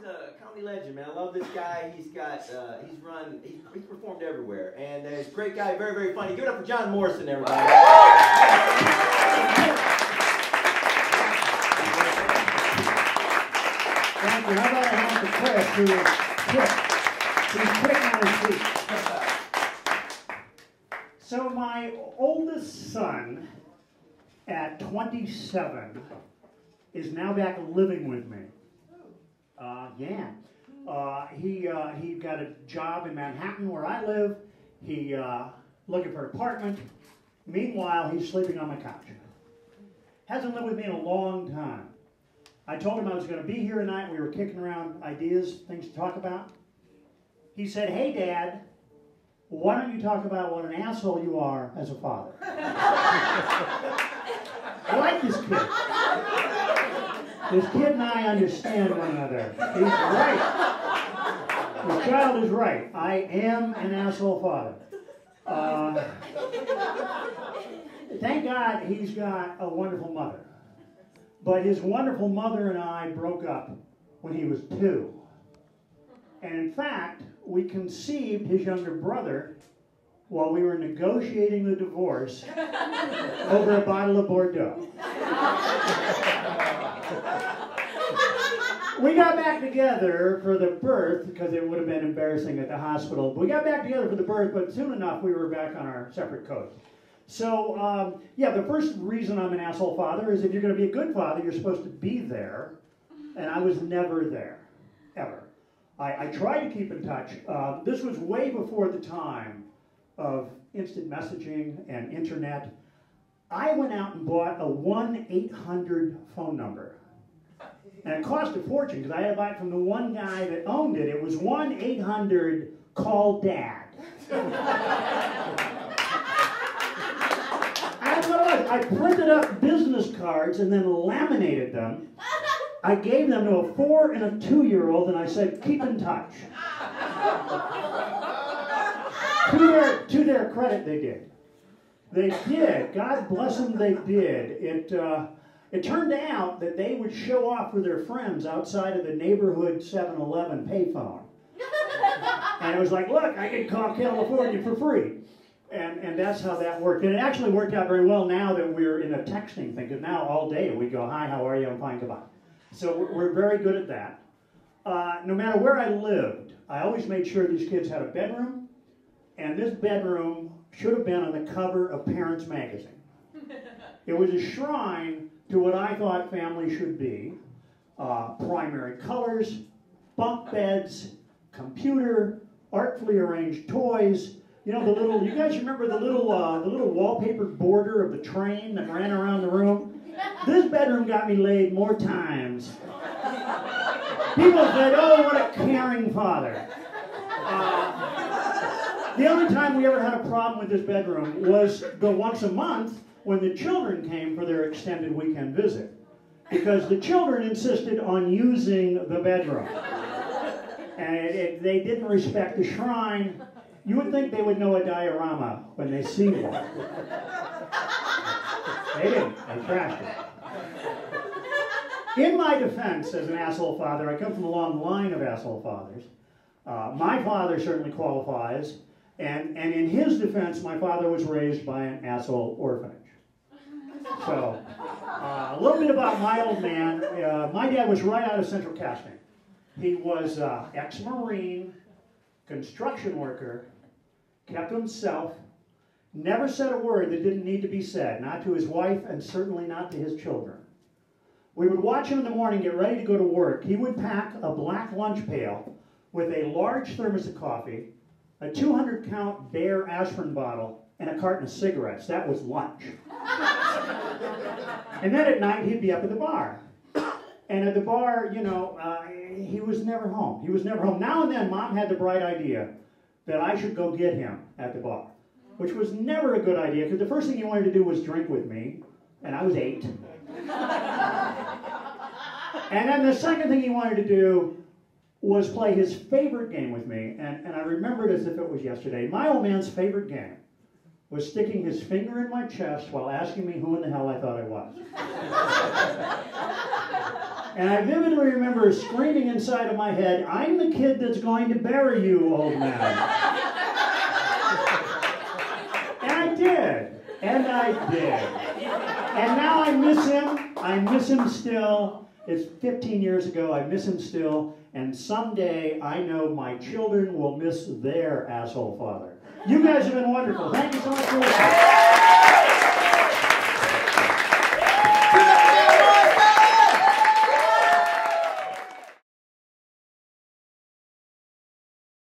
he's a comedy legend, man. I love this guy. He's performed everywhere, and he's a great guy, very, very funny. Give it up for John Morrison, everybody. Thank you. How about a hand for Chris, who is quick? He's quick on his feet. So my oldest son, at 27, is now back living with me. He got a job in Manhattan where I live. He looking for an apartment. Meanwhile, he's sleeping on my couch. Hasn't lived with me in a long time. I told him I was going to be here tonight. We were kicking around ideas, things to talk about. He said, "Hey, Dad, why don't you talk about what an asshole you are as a father?" I like this kid. This kid and I understand one another. He's right. The child is right. I am an asshole father. Thank God he's got a wonderful mother. But his wonderful mother and I broke up when he was 2. And in fact, we conceived his younger brother while we were negotiating the divorce over a bottle of Bordeaux. We got back together for the birth, because it would have been embarrassing at the hospital. We got back together for the birth, but soon enough we were back on our separate coasts. So, the first reason I'm an asshole father is if you're going to be a good father, you're supposed to be there. And I was never there, ever. I tried to keep in touch. This was way before the time of instant messaging and internet. I went out and bought a 1-800 phone number. And it cost a fortune, because I had to buy it from the one guy that owned it. It was 1-800 call Dad. I printed up business cards and then laminated them. I gave them to a 4- and a 2-year-old, and I said, "Keep in touch." To their credit, they did. They did. God bless them, they did. It turned out that they would show off with their friends outside of the neighborhood 7-Eleven payphone. And it was like, "Look, I can call California for free." And that's how that worked. And it actually worked out very well now that we're in a texting thing, because now all day we go, "Hi, how are you? I'm fine, goodbye." So we're very good at that. No matter where I lived, I always made sure these kids had a bedroom, and this bedroom should have been on the cover of Parents Magazine. It was a shrine to what I thought family should be. Primary colors, bunk beds, computer, artfully arranged toys. You know, you guys remember the little wallpapered border of the train that ran around the room? This bedroom got me laid more times. People said, "Oh, what a caring father." The only time we ever had a problem with this bedroom was the once a month when the children came for their extended weekend visit. Because the children insisted on using the bedroom. And they didn't respect the shrine. You would think they would know a diorama when they see one. They didn't. They trashed it. In my defense as an asshole father, I come from a long line of asshole fathers. My father certainly qualifies. And in his defense, my father was raised by an asshole orphanage. So, a little bit about my old man. My dad was right out of central casting. He was ex-Marine, construction worker, kept to himself, never said a word that didn't need to be said, not to his wife and certainly not to his children. We would watch him in the morning get ready to go to work. He would pack a black lunch pail with a large thermos of coffee, a 200-count Bear aspirin bottle, and a carton of cigarettes. That was lunch. And then at night, he'd be up at the bar. And at the bar, he was never home. He was never home. Now and then, Mom had the bright idea that I should go get him at the bar, which was never a good idea, because the first thing he wanted to do was drink with me, and I was 8. And then the second thing he wanted to do was play his favorite game with me, and I remember it as if it was yesterday. My old man's favorite game was sticking his finger in my chest while asking me who in the hell I thought I was. And I vividly remember screaming inside of my head, I'm the kid that's going to bury you, old man. And I did. And I did. And now I miss him. I miss him still. It's 15 years ago. I miss him still. And someday I know my children will miss their asshole father. You guys have been wonderful. Thank you so much for listening.